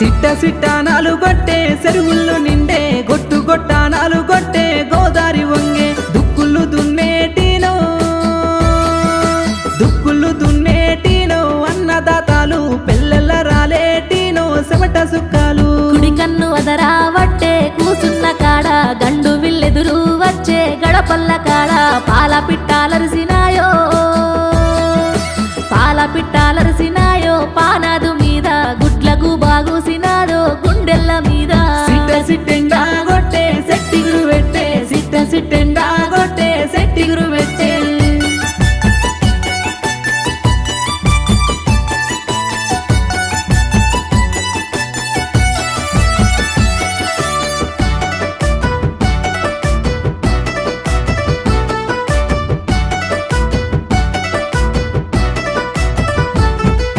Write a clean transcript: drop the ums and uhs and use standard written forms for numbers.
సిట్ట సిట్టానాలు కొట్టే చెరువుళ్ళు నిండే గొట్టు గొట్టానాలు కొట్టే గోదారి వంగే దుక్కులు దున్నేటినో అన్నదాతాలు పెళ్ళెల్ల రాలేటినో చెమట సుక్కాలు కుడి కన్ను వదరా వట్టే కూసున్న కాడ గండు విల్లెదురు వచ్చే గడపల్ల కాడ పాల పిట్టాలరిసినాయో పానాదు మీద గుడ్లకు బాగుసినాదో గుండెల్ల మీద సిట్ట సిట్టెండా కొట్టే సెట్టిగురు పెట్టే సిట్ట సిట్టెండా కొట్టే సెట్టిగురు పెట్టే